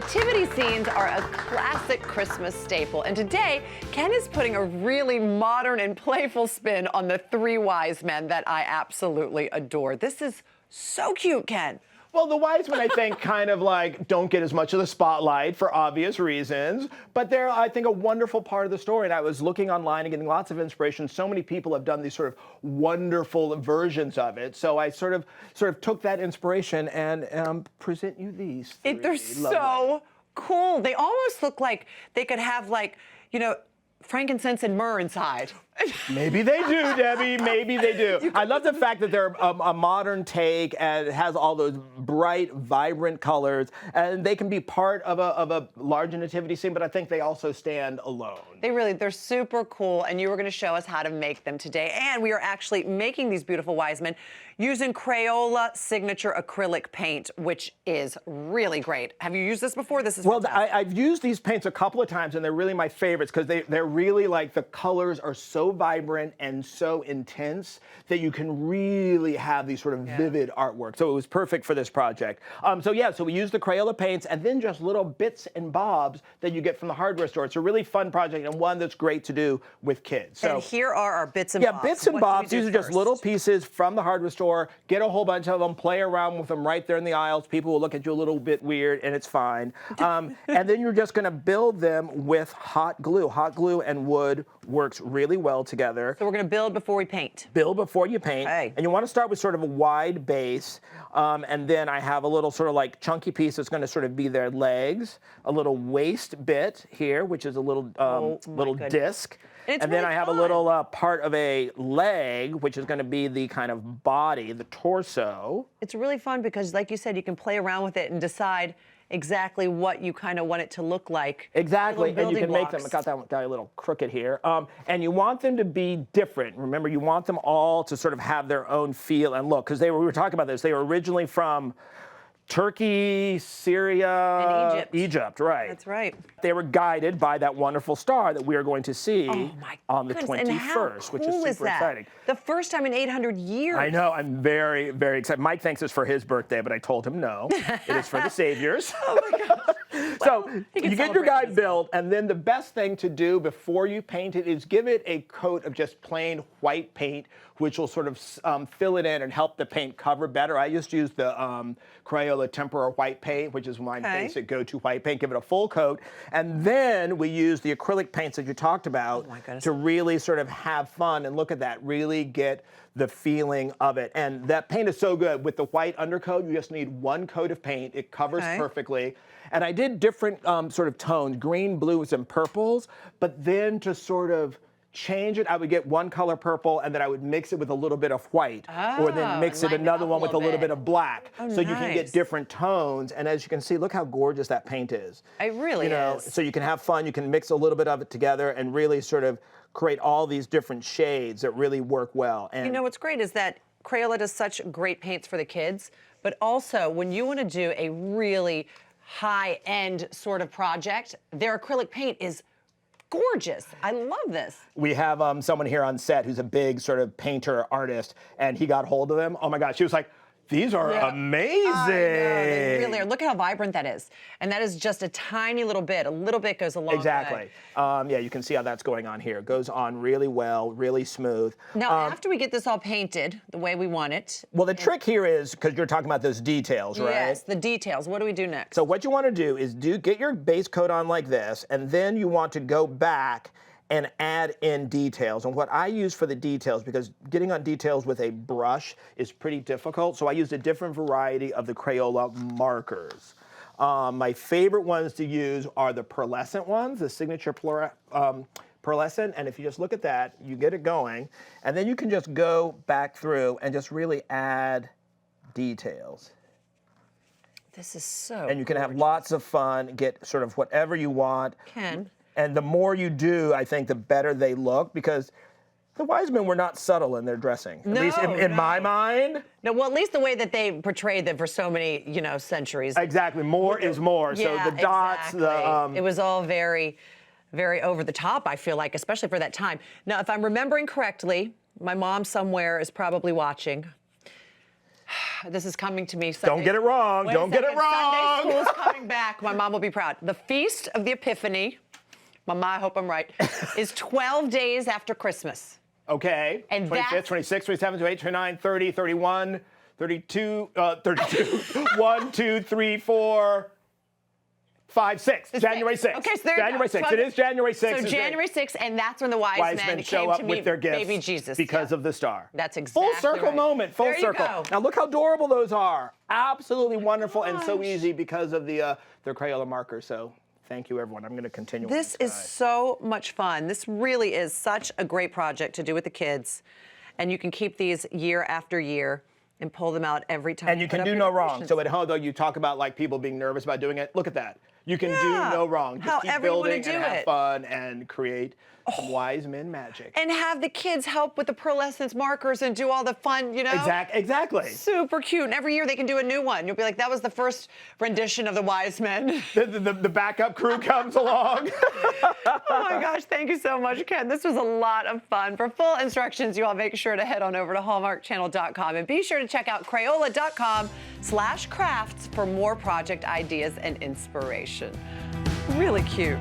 Nativity scenes are a classic Christmas staple, and today, Ken is putting a really modern and playful spin on the three wise men that I absolutely adore. This is so cute, Ken. Well, the wise men, I think, kind of like don't get as much of the spotlight for obvious reasons, but they're, I think, a wonderful part of the story. And I was looking online and getting lots of inspiration. So many people have done these sort of wonderful versions of it. So I sort of took that inspiration and present you these three. They're so cool. They almost look like they could have, like, you know, frankincense and myrrh inside. Maybe they do, Debbie. Maybe they do. I love the fact that they're a modern take and it has all those bright, vibrant colors, and they can be part of a large nativity scene, but I think they also stand alone. They're super cool, and you were going to show us how to make them today. And we are actually making these beautiful wise men using Crayola Signature Acrylic Paint, which is really great. Have you used this before? This is fantastic. I've used these paints a couple of times, and they're really my favorites because they're really like the colors are so vibrant and so intense that you can really have these sort of vivid artwork. So it was perfect for this project. So we used the Crayola paints and then just little bits and bobs that you get from the hardware store. It's a really fun project and one that's great to do with kids. So and here are our bits and bobs. Yeah, bits and bobs. These are just little pieces from the hardware store. Get a whole bunch of them, play around with them right there in the aisles. People will look at you a little bit weird, and it's fine. And then you're just going to build them with hot glue. Hot glue and wood works really well together. So we're going to build before we paint. Build before you paint. Okay. And you want to start with sort of a wide base. And then I have a little sort of like chunky piece that's going to sort of be their legs. A little waist bit here, which is a little disc. And then I have a little part of a leg, which is going to be the kind of body, the torso. It's really fun because, like you said, you can play around with it and decide exactly what you kind of want it to look like. Exactly, and you can make them, I got that guy a little crooked here, and you want them to be different. Remember, you want them all to sort of have their own feel and look, because we were talking about this, they were originally from Turkey, Syria, and Egypt, right. That's right. They were guided by that wonderful star that we are going to see on the 21st, which is super exciting. The first time in 800 years. I know, I'm very, very excited. Mike thinks it's for his birthday, but I told him no. It is for the Savior's. Oh my gosh. So you get your guy built, and then the best thing to do before you paint it is give it a coat of just plain white paint, which will sort of fill it in and help the paint cover better. I just use the Crayola Tempera white paint, which is my basic go-to white paint. Give it a full coat. And then we use the acrylic paints that you talked about to really sort of have fun and look at that, really get the feeling of it. And that paint is so good. With the white undercoat, you just need one coat of paint. It covers perfectly. And I did different sort of tones, green, blues, and purples, but then to sort of change it, I would get one color purple, and then I would mix it with a little bit of white, or then mix it another one with a little bit of black. So you can get different tones, and as you can see, look how gorgeous that paint is. It really is. So you can have fun, you can mix a little bit of it together and really sort of create all these different shades that really work well. And you know what's great is that Crayola does such great paints for the kids, but also when you want to do a really high-end sort of project, their acrylic paint is gorgeous. I love this. We have someone here on set who's a big sort of painter artist, and he got hold of them. Oh my gosh, she was like, these are amazing. I know, they really are. Look at how vibrant that is. And that is just a tiny little bit. A little bit goes a long way. Yeah, you can see how that's going on here. It goes on really well, really smooth. Now, after we get this all painted the way we want it. Well, the trick here is, because you're talking about those details, right? Yes, the details. What do we do next? So what you want to do is get your base coat on like this, and then you want to go back and add in details. And what I use for the details, because getting on details with a brush is pretty difficult, so I used a different variety of the Crayola markers. My favorite ones to use are the pearlescent ones, the Signature Pearlescent, and if you just look at that, you get it going, and then you can just go back through and just really add details. This is so And you can have lots of fun, get sort of whatever you want. Ken. And the more you do, I think the better they look, because the wise men were not subtle in their dressing, at least in my mind. No, well, at least the way that they portrayed them for so many, centuries. Exactly, more is more. Yeah, so the dots, it was all very, very over the top, I feel like, especially for that time. Now, if I'm remembering correctly, my mom somewhere is probably watching. this is coming to me. Don't get it wrong. Wait Don't get it wrong. Sunday school's coming back. My mom will be proud. The Feast of the Epiphany, Mama, I hope I'm right, is 12 days after Christmas. Okay. And 25th, 26th, 27th, 28th, 29, 30, 31, 32, 1, 2, 3, 4, 5, 6. January 6th. Okay, so there you January go. 6th. It is January 6th. So January 6th, and that's when the wise men show came up to with meet their gifts baby Jesus. because of the star. That's exactly Full circle right. moment. Full There you circle. go. Now look how adorable those are. Absolutely wonderful and so Gosh. easy because of the their Crayola markers. So thank you, everyone. I'm going to continue. on This is guys. so much fun. This really is such a great project to do with the kids. And you can keep these year after year and pull them out every time. And you can do no wrong. So at home, though, you talk about like people being nervous about doing it. Look at that. You can do no wrong. Just keep However you wanna building do and have it. fun and create some wise men magic. And have the kids help with the pearlescence markers and do all the fun, you know? Exactly. Super cute. And every year they can do a new one. You'll be like, that was the first rendition of the wise men. The backup crew comes along. Oh my gosh, thank you so much, Ken. This was a lot of fun. For full instructions, you all make sure to head on over to hallmarkchannel.com and be sure to check out crayola.com/crafts for more project ideas and inspiration. Really cute.